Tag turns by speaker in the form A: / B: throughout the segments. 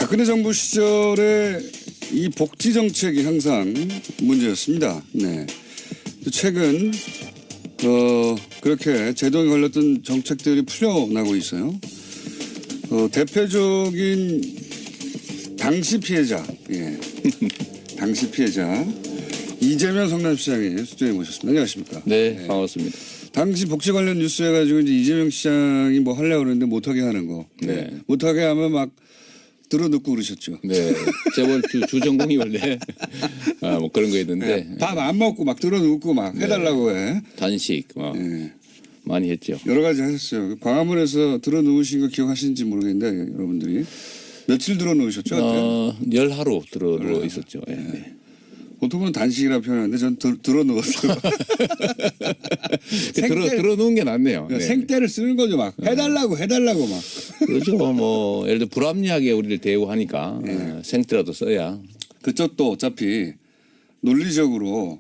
A: 박근혜 정부 시절에 이 복지 정책이 항상 문제였습니다. 네. 최근 그렇게 제동에 걸렸던 정책들이 풀려나고 있어요. 대표적인 당시 피해자, 예. 당시 피해자 이재명 성남시장이 스튜디오에 모셨습니다. 안녕하십니까?
B: 네, 반갑습니다.
A: 당시 복지 관련 뉴스 해가지고 이제 이재명 시장이 뭐 하려고 그러는데 못하게 하는 거.
B: 네.
A: 못하게 하면 막 들어눕고 그러셨죠.
B: 네. 재벌 주전공이 원래 뭐 그런 거 있는데.
A: 네. 밥 안 먹고 막 들어눕고 막 해달라고 해.
B: 단식 많이 했죠.
A: 여러 가지 하셨어요. 광화문에서 들어누우신 거 기억하시는지 모르겠는데 여러분들이. 며칠 들어누우셨죠?
B: 열하루 들어 있었죠. 네. 네.
A: 보통은 단식이라 표현하는데 전 들어누웠어요.
B: 들어누운 게 낫네요. 네.
A: 생떼를 쓰는 거죠. 막 해달라고 막.
B: 그렇죠. 뭐 예를 들어 불합리하게 우리를 대우하니까 생떼라도 써야.
A: 그쪽도 어차피 논리적으로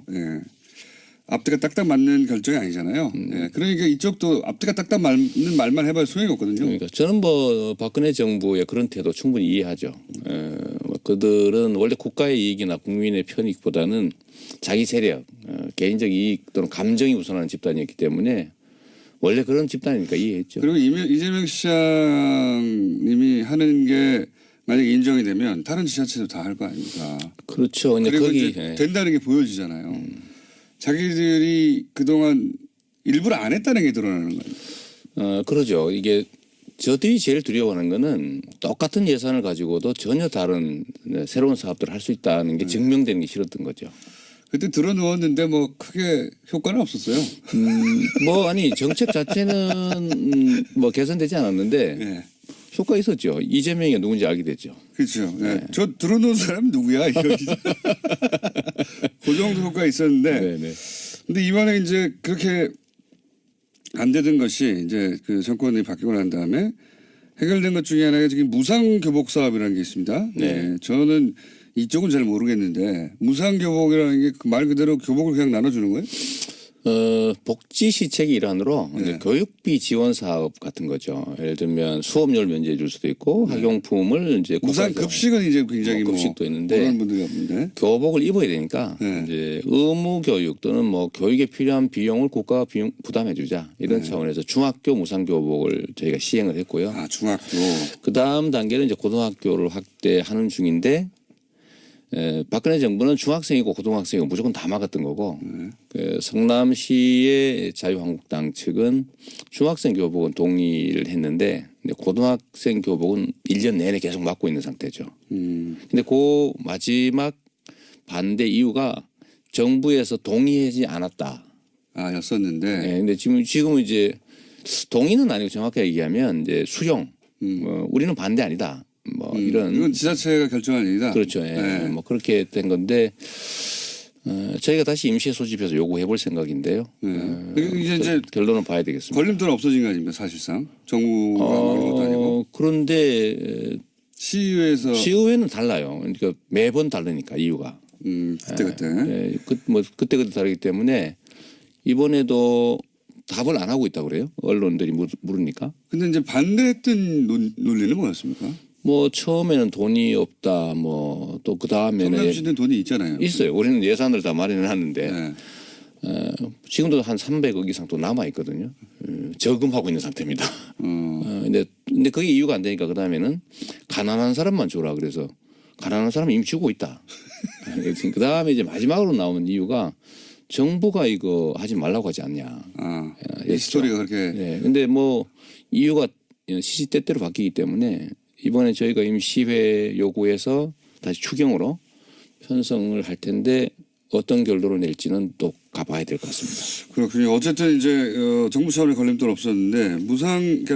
A: 앞뒤가 딱딱 맞는 결정이 아니잖아요. 그러니까 이쪽도 앞뒤가 딱딱 맞는 말만 해봐야 소용이 없거든요.
B: 그러니까 저는 뭐 박근혜 정부의 그런 태도 충분히 이해하죠. 그들은 원래 국가의 이익이나 국민의 편익보다는 자기 세력, 개인적 이익 또는 감정이 우선하는 집단이었기 때문에 원래 그런 집단이니까 이해했죠.
A: 그리고 이재명 시장님이 하는 게 만약에 인정이 되면 다른 지자체도 다 할 거 아닙니까?
B: 그렇죠.
A: 그리고
B: 거기
A: 이제 된다는 게 보여지잖아요. 자기들이 그동안 일부러 안 했다는 게 드러나는 거예요.
B: 그러죠. 이게 저들이 제일 두려워하는 거는 똑같은 예산을 가지고도 전혀 다른 새로운 사업들을 할 수 있다는 게 증명되는 게 싫었던 거죠.
A: 그때 들어누웠는데 뭐 크게 효과는 없었어요.
B: 아니 정책 자체는 뭐 개선되지 않았는데 효과 있었죠. 이재명이 누군지 알게 됐죠.
A: 그렇죠. 저 들어놓은 사람 누구야? 그 정도 효과 있었는데. 근데 이번에 이제 그렇게 안 되던 것이 이제 그 정권이 바뀌고 난 다음에 해결된 것 중에 하나가 지금 무상교복 사업이라는 게 있습니다. 저는 이쪽은 잘 모르겠는데 무상교복이라는 게 말 그대로 교복을 그냥 나눠주는 거예요?
B: 복지 시책의 일환으로 교육비 지원 사업 같은 거죠. 예를 들면 수업료를 면제해 줄 수도 있고 학용품을 이제
A: 무상 급식은 이제 굉장히
B: 급식도 있는데
A: 그런 분들이 없는데
B: 교복을 입어야 되니까 이제 의무 교육 또는 뭐 교육에 필요한 비용을 국가가 부담해 주자 이런 차원에서 중학교 무상 교복을 저희가 시행을 했고요.
A: 아, 중학교.
B: 그 다음 단계는 이제 고등학교를 확대하는 중인데. 박근혜 정부는 중학생이고 고등학생이고 무조건 다 막았던 거고 성남시의 자유한국당 측은 중학생 교복은 동의를 했는데 고등학생 교복은 1년 내내 계속 막고 있는 상태죠. 근데 그 마지막 반대 이유가 정부에서 동의하지 않았다.
A: 아, 였었는데.
B: 근데 지금 이제 동의는 아니고 정확하게 얘기하면 이제 수용. 우리는 반대 아니다.
A: 이건 지자체가 결정할 일이다.
B: 그렇죠. 뭐 그렇게 된 건데 저희가 다시 임시에 소집해서 요구해 볼 생각인데요.
A: 이제
B: 결론은 봐야 되겠습니다.
A: 걸림돌은 없어진 거 아닙니까 사실상 정부가 막는 것도 아니고.
B: 그런데 시의회는 달라요. 그러니까 매번 다르니까 이유가.
A: 그때.
B: 그때 다르기 때문에 이번에도 답을 안 하고 있다고 그래요. 언론들이 물으니까.
A: 근데 이제 반대했던 논리는 뭐였습니까?
B: 처음에는 돈이 없다. 또 그 다음에는
A: 성남시는 돈이 있잖아요.
B: 있어요. 우리는 예산을 다 마련을 하는데 지금도 한 300억 이상 또 남아 있거든요. 저금하고 있는 상태입니다. 근데 그게 이유가 안 되니까 그 다음에는 가난한 사람만 줘라. 그래서 가난한 사람 이미 주고 있다. 그 다음에 이제 마지막으로 나오는 이유가 정부가 이거 하지 말라고 하지 않냐.
A: 이 스토리가 그렇게.
B: 근데 이유가 시시때때로 바뀌기 때문에 이번에 저희가 임시회 요구해서 다시 추경으로 편성을 할 텐데 어떤 결론을 낼지는 또 가봐야 될 것 같습니다.
A: 그렇군요. 어쨌든 이제 정부 차원의 걸림돌 없었는데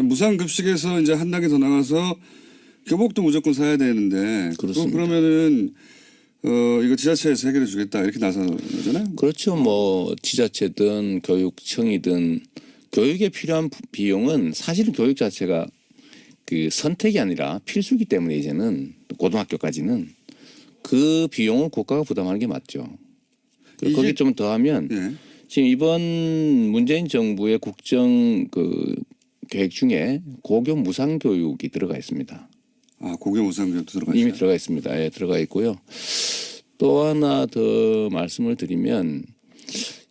A: 무상급식에서 이제 한 단계 더 나가서 교복도 무조건 사야 되는데 그러면은 이거 지자체에서 해결해 주겠다 이렇게 나서는 거잖아요.
B: 그렇죠. 지자체든 교육청이든 교육에 필요한 비용은 사실은 교육 자체가 그 선택이 아니라 필수이기 때문에 이제는 고등학교까지는 그 비용을 국가가 부담하는 게 맞죠. 거기 좀 더하면 지금 이번 문재인 정부의 국정 계획 중에 고교 무상교육이 들어가 있습니다.
A: 아, 고교 무상교육도 들어가 있어요?
B: 이미 들어가 있습니다. 예, 들어가 있고요. 또 하나 더 말씀을 드리면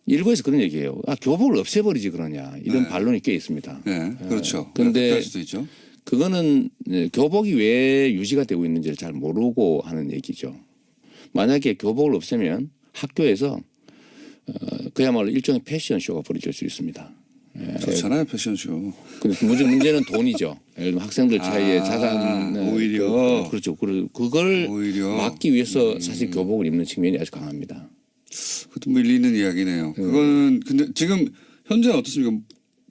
B: 일부에서 그런 얘기예요. 아, 교복을 없애버리지 그러냐 이런 반론이 꽤 있습니다.
A: 네, 그렇죠.
B: 그런데
A: 그렇게 할 수도 있죠.
B: 그거는 교복이 왜 유지가 되고 있는지를 잘 모르고 하는 얘기죠. 만약에 교복을 없애면 학교에서 그야말로 일종의 패션쇼가 벌어질 수 있습니다.
A: 좋잖아요, 패션쇼.
B: 근데 문제는 돈이죠. 예를 들면 학생들 사이에 자산
A: 오히려
B: 그렇죠. 그걸
A: 오히려
B: 막기 위해서 사실 교복을 입는 측면이 아주 강합니다.
A: 그것도 뭐 일리 있는 이야기네요. 그건 근데 지금 현재는 어떻습니까?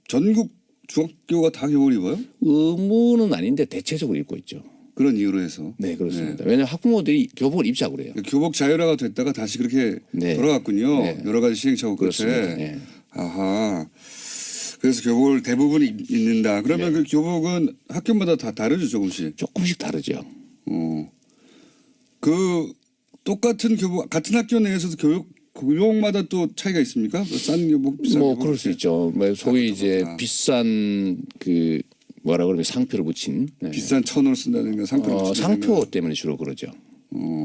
A: 전국 중학교가 다 교복을 입어요?
B: 의무는 아닌데 대체적으로 입고 있죠.
A: 그런 이유로 해서.
B: 네, 그렇습니다. 왜냐하면 학부모들이 교복을 입자고 그래요.
A: 교복 자율화가 됐다가 다시 그렇게
B: 네.
A: 돌아갔군요.
B: 네.
A: 여러 가지 시행착오 끝에.
B: 그렇습니다. 네.
A: 아하. 그래서 교복을 대부분 입는다. 그러면 그 교복은 학교마다 다 다르죠, 조금씩.
B: 조금씩 다르죠.
A: 그 똑같은 교복 같은 학교 내에서도 교복마다 또 차이가 있습니까? 싼 교복, 비싼
B: 뭐
A: 교복.
B: 그럴 수 있죠. 뭐 소위 이제
A: 그렇구나.
B: 비싼 그 뭐라 그러면 상표를 붙인
A: 비싼 천을 쓴다든가 상표를 붙인다든가.
B: 상표 때문에 주로 그러죠.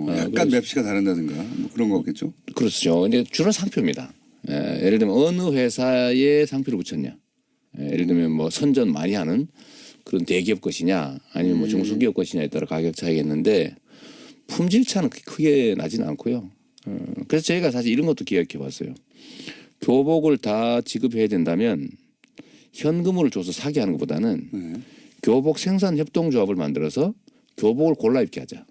A: 약간 맵시가 다른다든가 뭐 그런 거겠죠.
B: 그렇죠. 근데 주로 상표입니다. 예를 들면 어느 회사에 상표를 붙였냐. 예를 들면 뭐 선전 많이 하는 그런 대기업 것이냐 아니면 뭐 중소기업 것이냐에 따라 가격 차이겠는데 품질 차는 크게 나지는 않고요. 그래서 저희가 사실 이런 것도 기억해 봤어요. 교복을 다 지급해야 된다면 현금으로 줘서 사게 하는 것보다는 교복 생산 협동조합을 만들어서 교복을 골라 입게 하자.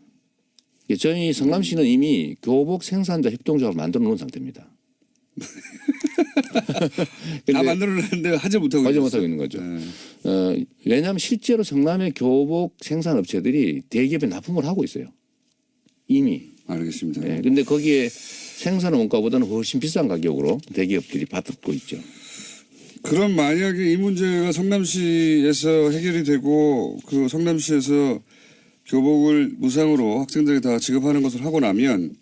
B: 저희 성남시는 이미 교복 생산자 협동조합을 만들어 놓은 상태입니다.
A: 다 만들어냈는데 하지 못하고
B: 있는 거죠. 왜냐하면 실제로 성남의 교복 생산 업체들이 대기업에 납품을 하고 있어요. 이미.
A: 알겠습니다.
B: 그런데 거기에 생산 원가보다는 훨씬 비싼 가격으로 대기업들이 받고 있죠.
A: 그럼 만약에 이 문제가 성남시에서 해결이 되고 그 성남시에서 교복을 무상으로 학생들에게 다 지급하는 것을 하고 나면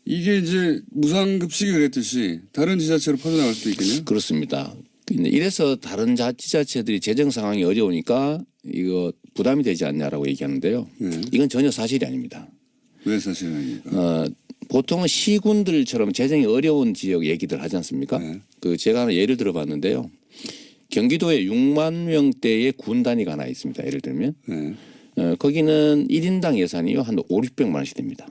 A: 이게 이제 무상급식이 그랬듯이 다른 지자체로 퍼져나갈 수도 있겠네요.
B: 그렇습니다. 이래서 다른 지자체들이 재정 상황이 어려우니까 이거 부담이 되지 않냐라고 얘기하는데요. 이건 전혀 사실이 아닙니다.
A: 왜 사실 아닙니까?
B: 보통은 시군들처럼 재정이 어려운 지역 얘기들 하지 않습니까? 그 제가 하나 예를 들어봤는데요. 경기도에 6만 명대의 군 단위가 하나 있습니다. 예를 들면 거기는 1인당 예산이요 한 5, 600만 원씩 됩니다.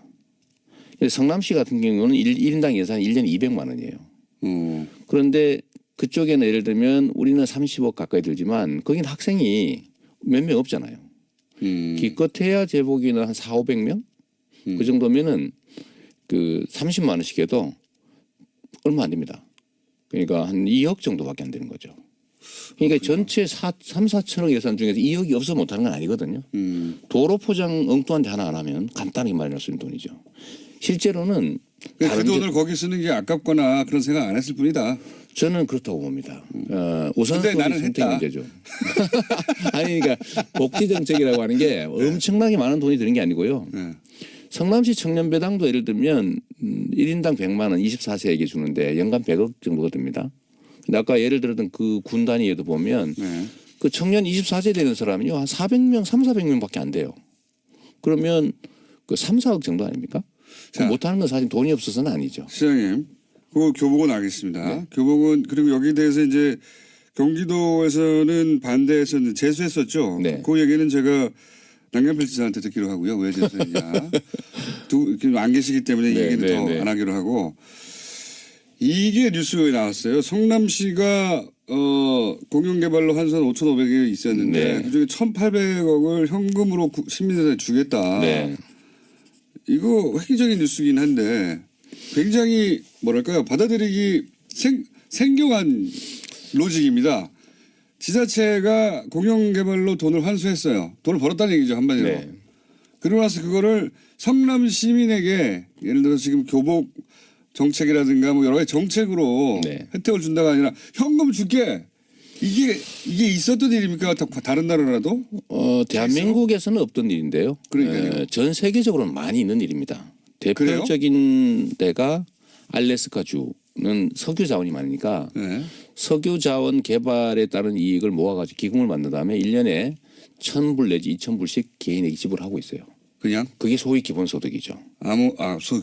B: 성남시 같은 경우는 1인당 예산이 1년에 200만 원이에요. 그런데 그쪽에는 예를 들면 우리는 30억 가까이 들지만 거기는 학생이 몇 명 없잖아요. 기껏해야 제복이는 한 4, 500명? 그 정도면은 그 30만 원씩 해도 얼마 안 됩니다. 그러니까 한 2억 정도밖에 안 되는 거죠. 그러니까 전체 3, 4천억 예산 중에서 2억이 없어 못하는 건 아니거든요. 도로 포장 엉뚱한 데 하나 안 하면 간단하게 마련할 수 있는 돈이죠. 실제로는
A: 그 돈을 거기 쓰는 게 아깝거나 그런 생각 안 했을 뿐이다.
B: 저는 그렇다고 봅니다. 우선순위
A: 나는
B: 선택
A: 했다.
B: 문제죠. 아니 그러니까 복지 정책이라고 하는 게 엄청나게 많은 돈이 드는 게 아니고요. 성남시 청년배당도 예를 들면 1인당 100만 원 24세에게 주는데 연간 100억 정도가 듭니다. 근데 아까 예를 들었던 그 군 단위에도 보면 그 청년 24세 되는 사람이요 한 400명, 3, 400명밖에 안 돼요. 그러면 그 3, 4억 정도 아닙니까? 못하는 건 사실 돈이 없어서는 아니죠.
A: 시장님, 그 교복은 알겠습니다. 교복은 그리고 여기에 대해서 이제 경기도에서는 반대해서 제수했었죠. 그 얘기는 제가 남경필 지사한테 듣기로 하고요. 왜 제수했냐. 안 계시기 때문에 이 얘기는 더 안 하기로 하고. 이게 뉴스에 나왔어요. 성남시가 공영개발로 환수한 5,500억이 있었는데 그중에 1,800억을 현금으로 시민들한테 주겠다. 이거 획기적인 뉴스긴 한데 굉장히 뭐랄까요. 받아들이기 생경한 로직입니다. 지자체가 공영개발로 돈을 환수했어요. 돈을 벌었다는 얘기죠. 한마디로. 그러고 나서 그거를 성남 시민에게 예를 들어서 지금 교복 정책이라든가 뭐 여러 가지 정책으로 혜택을 준다가 아니라 현금 줄게. 이게 있었던 일입니까? 다른 나라라도?
B: 대한민국에서는 없던 일인데요.
A: 그러니까요.
B: 전 세계적으로는 많이 있는 일입니다. 대표적인 데가 알래스카주는 석유 자원이 많으니까 석유 자원 개발에 따른 이익을 모아가지고 기금을 만든 다음에 1년에 1,000불 내지 2,000불씩 개인에게 지불하고 있어요.
A: 그냥
B: 그게 소위 기본소득이죠.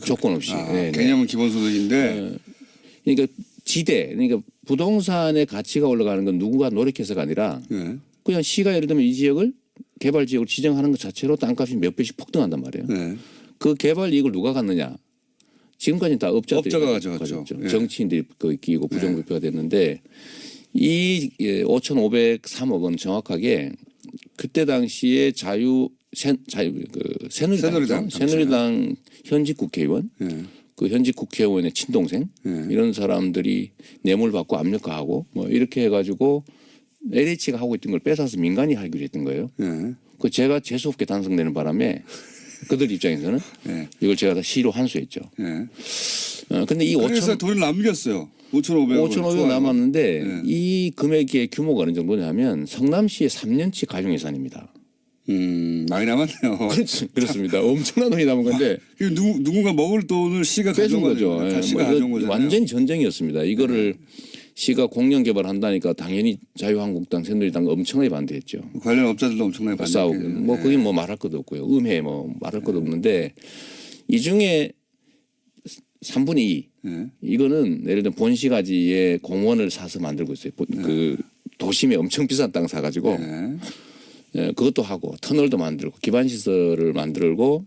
B: 조건 없이.
A: 개념은 기본소득인데.
B: 그러니까 그러니까 부동산의 가치가 올라가는 건 누구가 노력해서가 아니라
A: 네.
B: 그냥 시가 예를 들면 이 지역을 개발 지역으로 지정하는 것 자체로 땅값이 몇 배씩 폭등한단 말이에요.
A: 네.
B: 그 개발 이익을 누가 갖느냐? 지금까지는 다 업자가
A: 가져갔죠.
B: 예. 정치인들이 거기 끼고 부정부패가 됐는데 이 5,503억 원 정확하게 그때 당시에 새누리당 현직 국회의원
A: 네.
B: 그 현직 국회의원의 친동생
A: 네.
B: 이런 사람들이 뇌물 받고 압력화하고 뭐 이렇게 해가지고 LH가 하고 있던 걸 뺏어서 민간이 하기로 했던 거예요.
A: 네.
B: 그 제가 재수없게 단속되는 바람에 그들 입장에서는
A: 네.
B: 이걸 제가 다 시로 환수했죠.
A: 네.
B: 근데 이
A: 그래서 돈을 남겼어요. 5,500원
B: 남았는데
A: 네.
B: 이 금액의 규모가 어느 정도냐면 성남시의 3년치 가중예산입니다.
A: 많이 남았네요.
B: 그렇습니다. 엄청난 돈이 남은 건데
A: 누군가 먹을 돈을 시가
B: 뺏은
A: 가져온
B: 거죠.
A: 다 시가 가져온 거잖아요.
B: 완전히 전쟁이었습니다. 이거를 시가 공영 개발한다니까 당연히 자유한국당, 새누리당 엄청나게 반대했죠.
A: 관련 업자들도 엄청나게
B: 싸우고
A: 반대했겠네요.
B: 뭐 그게 뭐 말할 것도 없고요. 음해 뭐 말할 것도 없는데 이 중에 3분의 2 이거는 예를 들면 본시가지의 공원을 사서 만들고 있어요. 그 도심에 엄청 비싼 땅 사가지고 그것도 하고 터널도 만들고 기반 시설을 만들고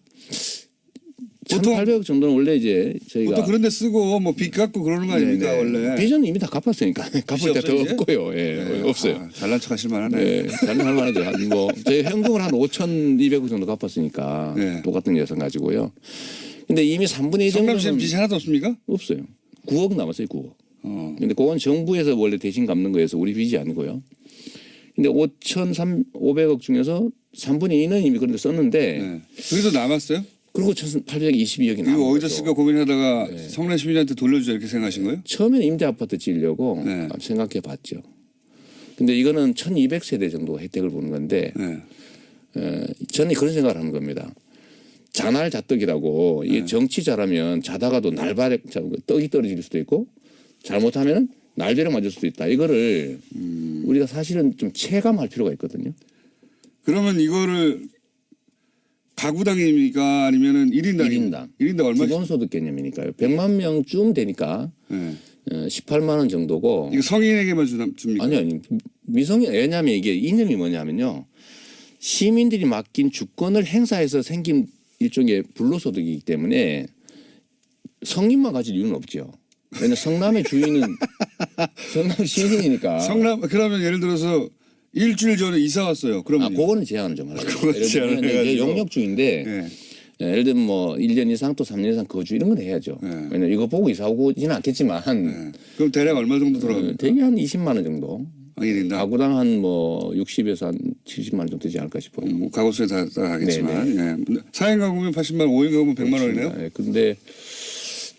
B: 1,800억 정도는 원래 이제 저희가
A: 보통 그런 데 쓰고 뭐 빚 갚고 그러는 거 아닙니까 원래.
B: 빚은 이미 다 갚았으니까 갚을 때 더 없고요. 예, 없어요.
A: 잘난 척 하실 만하네.
B: 네, 잘난 만하죠. 뭐 저희 현금을 한 5,200억 정도 갚았으니까 똑같은 예산 가지고요. 근데 이미 3분의 2 정도는
A: 성남시는 빚이 하나도 없습니까?
B: 없어요. 9억 남았어요. 9억. 근데 그건 정부에서 원래 대신 갚는 거여서 우리 빚이 아니고요. 근데 5,500억 중에서 3분의 2는 이미 그런데 썼는데
A: 그래서 남았어요?
B: 그리고 1,822억이 남았어요.
A: 이거 어디다 쓸까 고민하다가 성남 시민한테 돌려주자 이렇게 생각하신 거예요?
B: 처음에는 임대 아파트 지으려고 생각해 봤죠. 근데 이거는 1,200세대 정도 혜택을 보는 건데 저는 그런 생각을 하는 겁니다. 자날자떡이라고 이게 정치 잘하면 자다가도 날바닥 떡이 떨어질 수도 있고 잘못하면 날벼락 맞을 수도 있다. 이거를 우리가 사실은 좀 체감할 필요가 있거든요.
A: 그러면 이거를 가구당입니까 아니면은 1인당? 1인당 얼마?
B: 기본소득 개념이니까요. 100만 명쯤 되니까 18만 원 정도고.
A: 이거 성인에게만 줍니까?
B: 아니 미성년. 왜냐하면 이게 이념이 뭐냐면요. 시민들이 맡긴 주권을 행사해서 생긴 일종의 불로소득이기 때문에 성인만 가질 이유는 없죠. 왜냐하면 성남의 주인은 성남 시민이니까.
A: 그러면 예를 들어서 일주일 전에 이사 왔어요. 그러면
B: 그거는 제한을 좀 하죠.
A: 그거 제한을 해가지고
B: 용역주인데 예를 들면 뭐 1년 이상 또 3년 이상 거주 이런 건 해야죠. 왜냐면 이거 보고 이사 오지는 않겠지만.
A: 그럼 대략 얼마 정도 들어갑니까?
B: 대개 한 20만 원 정도.
A: 1인당? 가구당
B: 한 뭐 60에서 한 70만 원 정도 되지 않을까 싶어요.
A: 뭐 가구수에 다 따라가겠지만. 4인 가구면 80만 원, 5인 가구면 100만 원이네요.
B: 그런데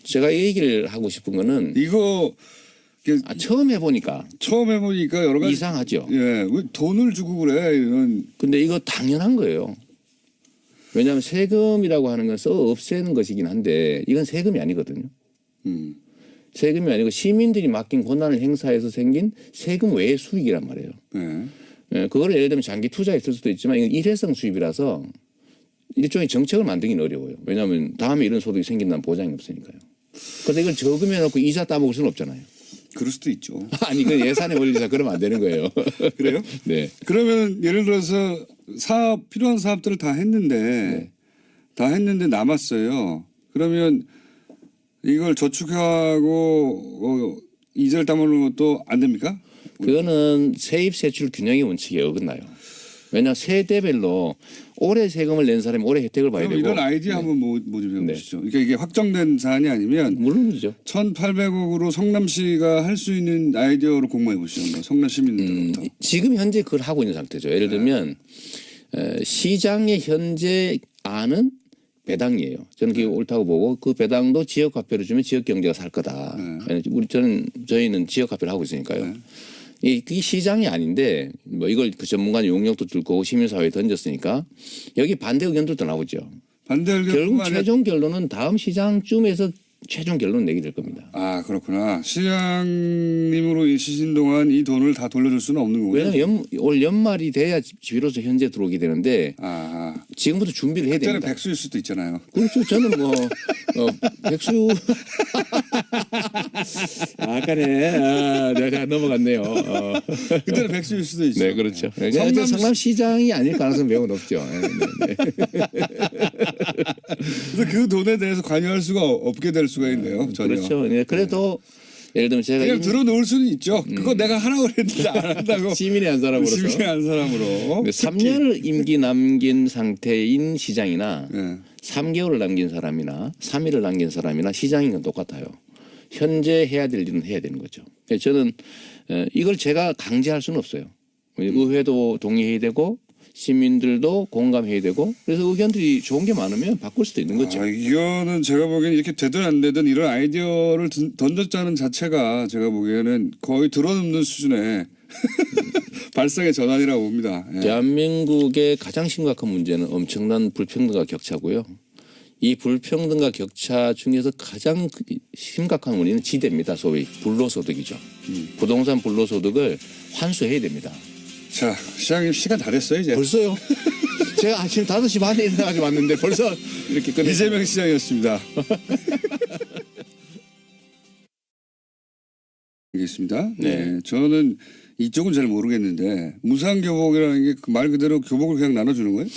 B: 제가 이 얘기를 하고 싶은 거는
A: 이거
B: 처음 해보니까
A: 여러 가지
B: 이상하죠.
A: 왜 돈을 주고 그래 이런.
B: 근데 이거 당연한 거예요. 왜냐하면 세금이라고 하는 건 써 없애는 것이긴 한데 이건 세금이 아니거든요. 세금이 아니고 시민들이 맡긴 권한을 행사해서 생긴 세금 외의 수익이란 말이에요. 그걸 예를 들면 장기 투자에 쓸 수도 있지만 이건 일회성 수입이라서 일종의 정책을 만들기는 어려워요. 왜냐하면 다음에 이런 소득이 생긴다는 보장이 없으니까요. 그런데 이걸 저금해 놓고 이자 따먹을 수는 없잖아요.
A: 그럴 수도 있죠.
B: 아니 그 예산의 원리상 그러면 안 되는 거예요.
A: 그래요?
B: 네.
A: 그러면 예를 들어서 필요한 사업들을 다 했는데 남았어요. 그러면 이걸 저축하고 이자를 따먹는 것도 안 됩니까?
B: 그거는 세입 세출 균형의 원칙에 어긋나요. 왜냐 세대별로 올해 세금을 낸 사람이 올해 혜택을 봐야 되고.
A: 이런 아이디어 한번 모집해 보시죠. 그러니까 이게 확정된 사안이 아니면
B: 물론이죠.
A: 1,800억으로 성남시가 할 수 있는 아이디어로 공모해 보시죠. 성남 시민들부터.
B: 지금 현재 그걸 하고 있는 상태죠. 예를 들면 시장의 현재 안은 배당이에요. 저는 그게 옳다고 보고 그 배당도 지역 화폐로 주면 지역 경제가 살 거다. 저희는 지역 화폐를 하고 있으니까요. 그게 시장이 아닌데 뭐 이걸 그 전문가의 용역도 들고 시민사회에 던졌으니까 여기 반대 의견들도 나오죠.
A: 반대 의견
B: 결국 최종 결론은 다음 시장쯤에서 최종 결론 내게 될 겁니다.
A: 아 그렇구나. 시장님으로 있으신 동안 이 돈을 다 돌려줄 수는 없는 거고요.
B: 왜냐하면 올 연말이 돼야 비로소 현재 들어오게 되는데 지금부터 준비를 해야
A: 그때는
B: 됩니다.
A: 백수일 수도 있잖아요.
B: 그렇죠. 저는 뭐 백수 아까네 내가 넘어갔네요.
A: 그때는 백수일 수도 있죠.
B: 네, 그렇죠. 성남시장이 아닐 가능성이 매우 높죠. 네.
A: 그래서 그 돈에 대해서 관여할 수가 없게 될 수가 있네요. 전혀.
B: 그렇죠. 네, 그래도 예를 들면 제가
A: 그냥 들어놓을 수는 있죠. 그거 내가 하라고 그랬는데 안 한다고.
B: 시민의 한 사람으로서.
A: 시민의 한 사람으로.
B: 3년을 임기 남긴 상태인 시장이나
A: 네.
B: 3개월을 남긴 사람이나 3일을 남긴 사람이나 시장인 건 똑같아요. 현재 해야 될 일은 해야 되는 거죠. 저는 이걸 제가 강제할 수는 없어요. 의회도 동의해야 되고 시민들도 공감해야 되고 그래서 의견들이 좋은 게 많으면 바꿀 수도 있는 거죠.
A: 이거는 제가 보기에는 이렇게 되든 안 되든 이런 아이디어를 던졌자는 자체가 제가 보기에는 거의 들어눕는 수준의 발상의 전환이라고 봅니다. 예.
B: 대한민국의 가장 심각한 문제는 엄청난 불평등과 격차고요. 이 불평등과 격차 중에서 가장 심각한 원인은 지대입니다. 소위 불로소득이죠. 부동산 불로소득을 환수해야 됩니다.
A: 자, 시장님 시간 다 됐어요 이제.
B: 벌써요? 제가 아침 5시 반에 일어나가지고 왔는데 벌써 이렇게 끝냈어요.
A: 이재명 시장이었습니다. 알겠습니다. 네. 저는 이쪽은 잘 모르겠는데 무상교복이라는 게 말 그대로 교복을 그냥 나눠주는 거예요?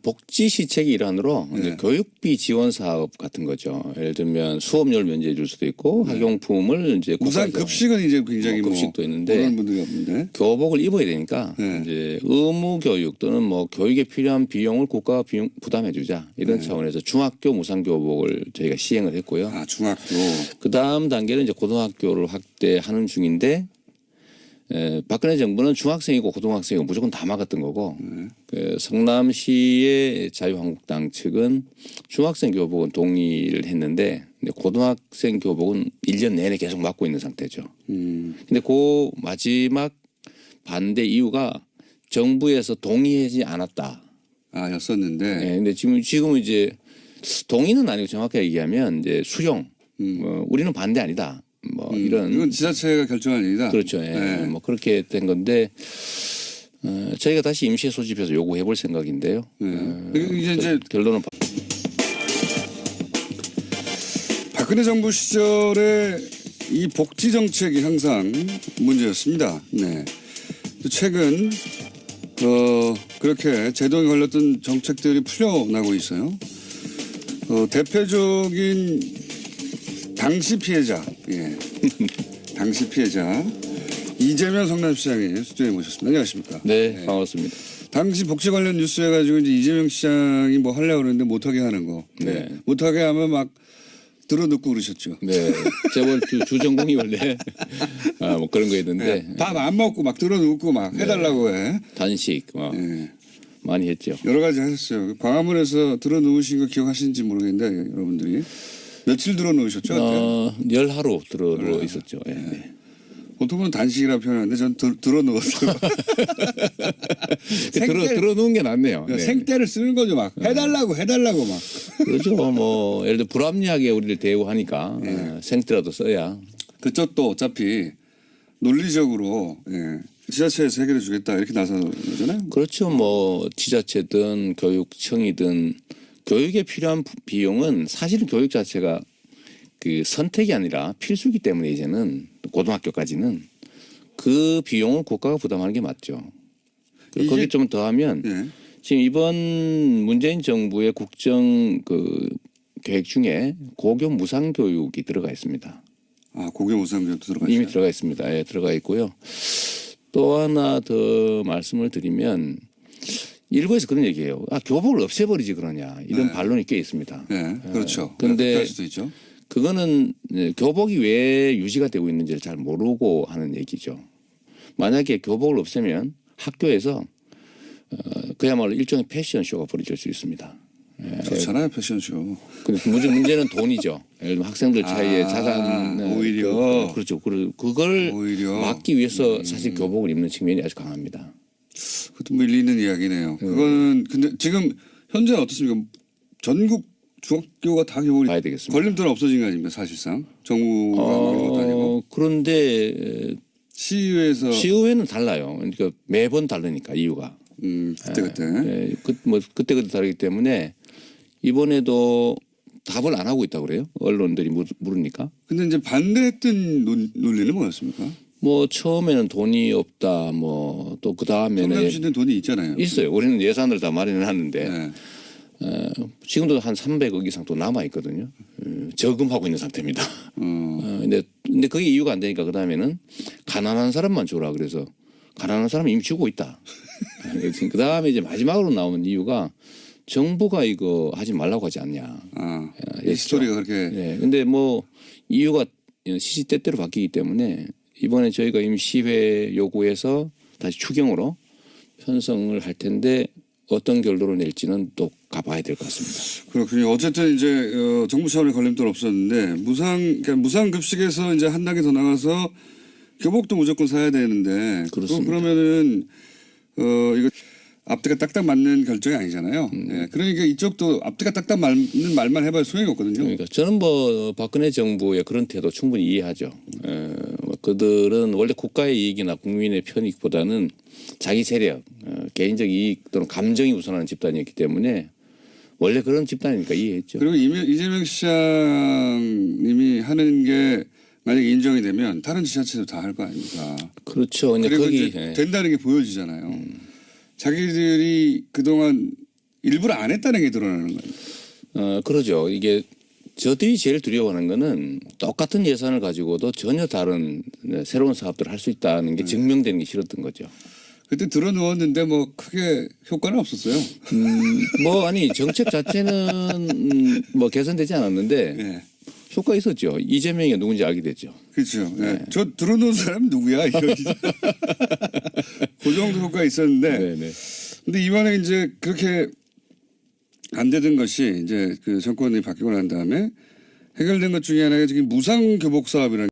B: 복지 시책의 일환으로
A: 네.
B: 이제 교육비 지원 사업 같은 거죠. 예를 들면 수업료를 면제해 줄 수도 있고 학용품을 이제
A: 무상 급식은 이제 굉장히
B: 급식도 있는데
A: 그런 분들이 없는데
B: 교복을 입어야 되니까
A: 네.
B: 이제 의무 교육 또는 뭐 교육에 필요한 비용을 국가가 부담해 주자 이런 차원에서 중학교 무상 교복을 저희가 시행을 했고요.
A: 아 중학교.
B: 그 다음 단계는 이제 고등학교를 확대하는 중인데. 박근혜 정부는 중학생이고 고등학생이고 무조건 다 막았던 거고 그 성남시의 자유한국당 측은 중학생 교복은 동의를 했는데 고등학생 교복은 1년 내내 계속 막고 있는 상태죠. 근데 그 마지막 반대 이유가 정부에서 동의하지 않았다.
A: 였었는데.
B: 네, 근데 지금은 이제 동의는 아니고 정확하게 얘기하면 이제 수용. 우리는 반대 아니다. 뭐 이런
A: 이건 지자체가 결정할 일이다.
B: 그렇죠. 예.
A: 네.
B: 뭐 그렇게 된 건데 저희가 다시 임시에 소집해서 요구해볼 생각인데요.
A: 이제
B: 결론은
A: 박근혜 정부 시절에 이 복지 정책이 항상 문제였습니다. 네. 최근 그렇게 제동에 걸렸던 정책들이 풀려나고 있어요. 대표적인 당시 피해자, 예. 당시 피해자 이재명 성남시장이 스튜디오에 모셨습니다. 안녕하십니까?
B: 네, 반갑습니다.
A: 당시 복지 관련 뉴스 해가지고 이제 이재명 시장이 뭐 하려고 그러는데 못하게 하는 거.
B: 네.
A: 못하게 하면 막 들어눕고 그러셨죠.
B: 네, 재벌 주전공이 원래 뭐 그런 거 있는데
A: 네. 밥 안 먹고 막 들어눕고 막 해달라고 해.
B: 단식 많이 했죠.
A: 여러 가지 하셨어요. 광화문에서 들어누우신 거 기억하시는지 모르겠는데 여러분들이. 며칠 들어놓으셨죠?
B: 열하루 들어 있었죠. 예. 네.
A: 보통은 단식이라 표현하는데 전 들어놓았어요.
B: 들어놓은 게 낫네요. 네.
A: 생떼를 쓰는 거죠. 막 해달라고 막.
B: 그렇죠. 뭐 예를 들어 불합리하게 우리를 대우하니까 생떼라도 써야.
A: 그쪽도 어차피 논리적으로 지자체에서 해결해 주겠다 이렇게 나서는 거잖아요.
B: 그렇죠. 뭐 지자체든 교육청이든 교육에 필요한 비용은 사실은 교육 자체가 그 선택이 아니라 필수기 때문에 이제는 고등학교까지는 그 비용을 국가가 부담하는 게 맞죠. 거기 좀 더하면 지금 이번 문재인 정부의 국정 그 계획 중에 고교 무상 교육이 들어가 있습니다.
A: 아, 고교 무상 교육도 들어가 있어요?
B: 이미 들어가 있습니다. 예, 들어가 있고요. 또 하나 더 말씀을 드리면 일부에서 그런 얘기예요. 교복을 없애버리지 그러냐 이런 반론이 꽤 있습니다.
A: 네, 그렇죠.
B: 그런데
A: 수도 있죠.
B: 그거는 교복이 왜 유지가 되고 있는지를 잘 모르고 하는 얘기죠. 만약에 교복을 없애면 학교에서 그야말로 일종의 패션쇼가 벌어질 수 있습니다.
A: 좋잖아요, 패션쇼.
B: 근데 문제는 돈이죠. 예를 들면 학생들 사이에 자산
A: 오히려
B: 그렇죠. 그걸 막기 위해서 사실 교복을 입는 측면이 아주 강합니다.
A: 그것도 뭐 일리 있는 이야기네요. 그거는 근데 지금 현재는 어떻습니까? 전국 중학교가 다 교복이
B: 봐야 되겠습니다.
A: 걸림돌 없어진 거 아닙니까 사실상 정부가 막는 것도 아니고.
B: 그런데 시의회는 달라요. 그러니까 매번 다르니까 이유가.
A: 그때.
B: 그때 다르기 때문에 이번에도 답을 안 하고 있다고 그래요. 언론들이 물으니까.
A: 근데 이제 반대했던 논리는 뭐였습니까?
B: 뭐 처음에는 돈이 없다. 뭐 또 그 다음에는
A: 성남시는 돈이 있잖아요.
B: 있어요. 우리는 예산을 다 마련을 하는데
A: 네.
B: 지금도 한 300억 이상 또 남아 있거든요. 저금하고 있는 상태입니다. 근데 그게 이유가 안 되니까 그 다음에는 가난한 사람만 줘라. 그래서 가난한 사람 이미 주고 있다. 그 다음에 이제 마지막으로 나오는 이유가 정부가 이거 하지 말라고 하지 않냐.
A: 이 스토리가 그렇게.
B: 네. 근데 뭐 이유가 시시때때로 바뀌기 때문에 이번에 저희가 임시회 요구해서 다시 추경으로 편성을 할 텐데 어떤 결론을 낼지는 또 가봐야 될 것 같습니다.
A: 그렇군요. 어쨌든 이제 정부 차원의 걸림돌 없었는데 그러니까 무상급식에서 이제 한 단계 더 나가서 교복도 무조건 사야 되는데
B: 그렇습니다.
A: 그러면은 이거 앞뒤가 딱딱 맞는 결정이 아니잖아요. 네. 그러니까 이쪽도 앞뒤가 딱딱 맞는 말만 해봐야 소용이 없거든요.
B: 그러니까 저는 뭐 박근혜 정부의 그런 태도 충분히 이해하죠. 그들은 원래 국가의 이익이나 국민의 편익보다는 자기 세력, 개인적 이익 또는 감정이 우선하는 집단이었기 때문에 원래 그런 집단이니까 이해했죠.
A: 그리고 이재명 시장님이 하는 게 만약에 인정이 되면 다른 지자체도 다 할 거 아닙니까?
B: 그렇죠.
A: 그리고 이제 된다는 게 보여지잖아요. 자기들이 그동안 일부러 안 했다는 게 드러나는 거예요.
B: 그러죠. 이게 저들이 제일 두려워하는 거는 똑같은 예산을 가지고도 전혀 다른 새로운 사업들을 할 수 있다는 게 증명되는 게 싫었던 거죠.
A: 그때 들어누웠는데 뭐 크게 효과는 없었어요.
B: 아니 정책 자체는 뭐 개선되지 않았는데
A: 네.
B: 효과 있었죠. 이재명이 누군지 알게 됐죠.
A: 그렇죠. 네. 저 들어놓은 사람 누구야? 그 정도 효과 있었는데.
B: 네네.
A: 근데 이번에 이제 그렇게 안 되던 것이 이제 그 정권이 바뀌고 난 다음에 해결된 것 중에 하나가 지금 무상 교복 사업이라는